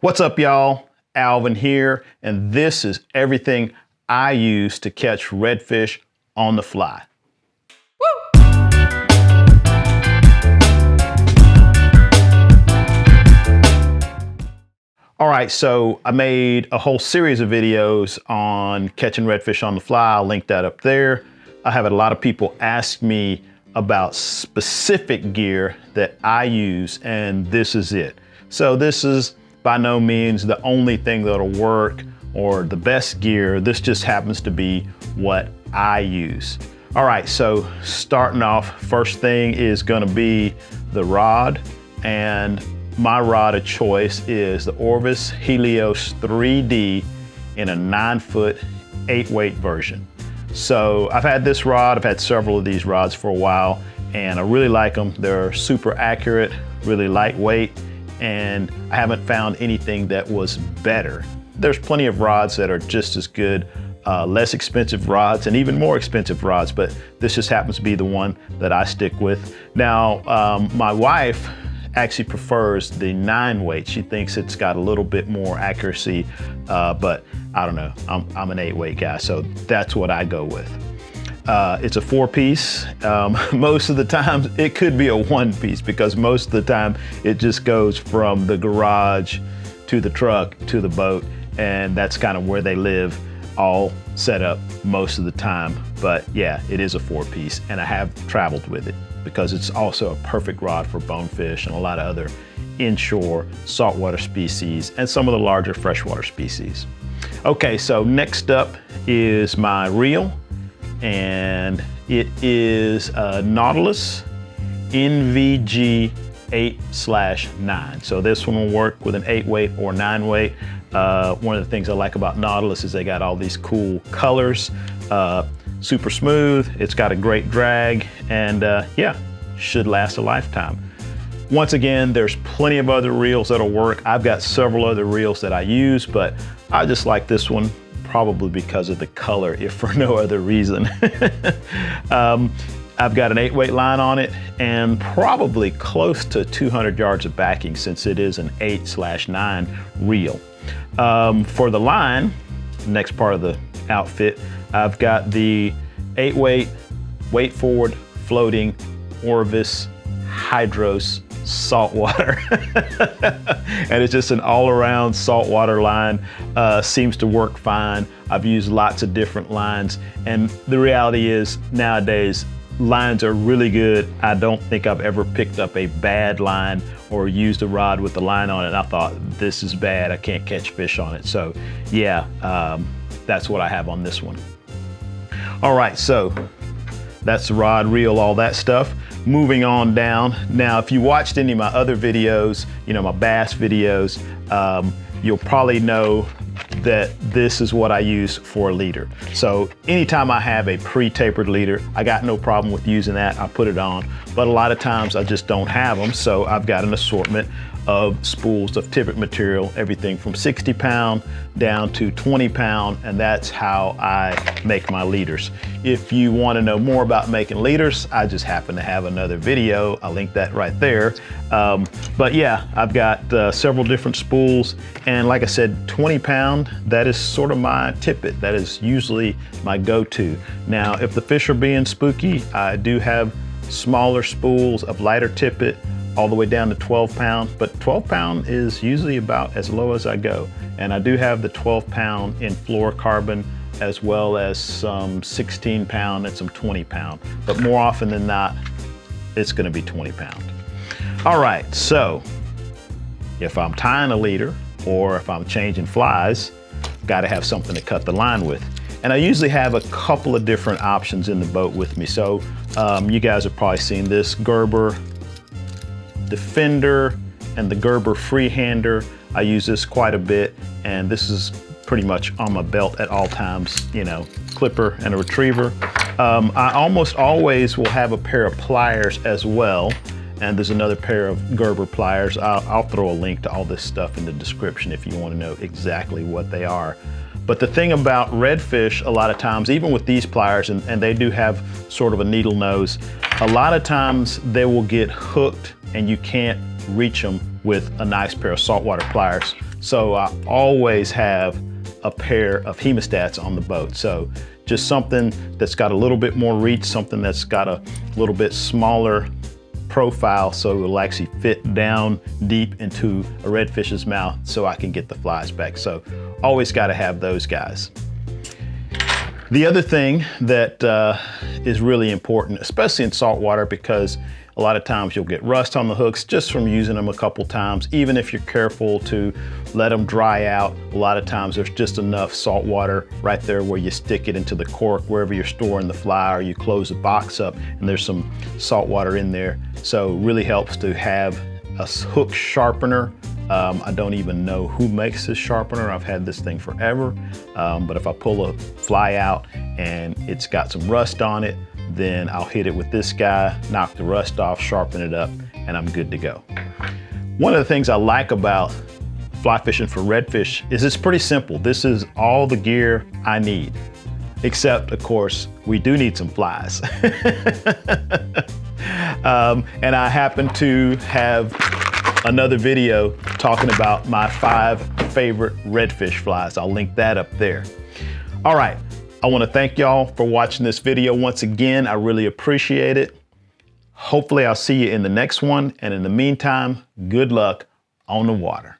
What's up, y'all? Alvin here, and this is everything I use to catch redfish on the fly. All right, so I made a whole series of videos on catching redfish on the fly. I'll link that up there. I have a lot of people ask me about specific gear that I use, and this is it. So this is by no means the only thing that'll work or the best gear. This just happens to be what I use. All right, so starting off, first thing is gonna be the rod, and my rod of choice is the Orvis Helios 3D in a 9-foot 8-weight version. So I've had this rod, I've had several of these rods for a while, and I really like them. They're super accurate, really lightweight, and I haven't found anything that was better. There's plenty of rods that are just as good, less expensive rods and even more expensive rods, but this just happens to be the one that I stick with. Now, my wife actually prefers the 9-weight. She thinks it's got a little bit more accuracy, but I don't know. I'm an 8-weight guy, so that's what I go with. It's a 4-piece. Most of the time it could be a 1-piece because most of the time it just goes from the garage to the truck to the boat, and that's kind of where they live, all set up most of the time. But yeah, it is a 4-piece, and I have traveled with it because it's also a perfect rod for bonefish and a lot of other inshore saltwater species and some of the larger freshwater species. Okay, so next up is my reel, and it is a Nautilus NVG 8/9. So this one will work with an 8-weight or 9-weight. One of the things I like about Nautilus is they got all these cool colors. Super smooth, it's got a great drag, and yeah, should last a lifetime. Once again, there's plenty of other reels that'll work. I've got several other reels that I use, but I just like this one probably because of the color, if for no other reason. I've got an 8-weight line on it and probably close to 200 yards of backing since it is an 8/9 reel. For the line, next part of the outfit, I've got the 8-weight, weight forward, floating Orvis Hydros saltwater. And it's just an all-around saltwater line. Seems to work fine. I've used lots of different lines, and the reality is nowadays lines are really good. I don't think I've ever picked up a bad line or used a rod with the line on it and I thought, this is bad, I can't catch fish on it. So yeah, that's what I have on this one. All right, so that's the rod, reel, all that stuff. Moving on down. Now, if you watched any of my other videos, you know, my bass videos, you'll probably know that this is what I use for a leader. So anytime I have a pre-tapered leader, I got no problem with using that. I put it on, but a lot of times I just don't have them. So I've got an assortment of spools of tippet material, everything from 60-pound down to 20-pound, and that's how I make my leaders. If you want to know more about making leaders, I just happen to have another video. I'll link that right there. But yeah, I've got several different spools, and like I said, 20-pound, that is sort of my tippet. That is usually my go-to. Now, if the fish are being spooky, I do have smaller spools of lighter tippet, all the way down to 12-pound, but 12-pound is usually about as low as I go. And I do have the 12-pound in fluorocarbon, as well as some 16-pound and some 20-pound. But more often than not, it's gonna be 20-pound. All right, so if I'm tying a leader or if I'm changing flies, gotta have something to cut the line with. And I usually have a couple of different options in the boat with me. So you guys have probably seen this Gerber Defender and the Gerber Freehander. I use this quite a bit, and this is pretty much on my belt at all times, you know, clipper and a retriever. I almost always will have a pair of pliers as well, and there's another pair of Gerber pliers. I'll throw a link to all this stuff in the description if you want to know exactly what they are. But the thing about redfish, a lot of times, even with these pliers, and they do have sort of a needle nose, a lot of times they will get hooked and you can't reach them with a nice pair of saltwater pliers. So I always have a pair of hemostats on the boat. So just something that's got a little bit more reach, something that's got a little bit smaller profile so it'll actually fit down deep into a redfish's mouth so I can get the flies back. So always got to have those guys. The other thing that is really important, especially in saltwater, because a lot of times you'll get rust on the hooks just from using them a couple times. Even if you're careful to let them dry out, a lot of times there's just enough salt water right there where you stick it into the cork, wherever you're storing the fly, or you close the box up and there's some salt water in there. So it really helps to have a hook sharpener. I don't even know who makes this sharpener. I've had this thing forever. But if I pull a fly out and it's got some rust on it, then I'll hit it with this guy, knock the rust off, sharpen it up, and I'm good to go. One of the things I like about fly fishing for redfish is it's pretty simple. This is all the gear I need, except of course, we do need some flies. And I happen to have another video talking about my 5 favorite redfish flies. I'll link that up there. All right, I want to thank y'all for watching this video once again. I really appreciate it. Hopefully I'll see you in the next one. And in the meantime, good luck on the water.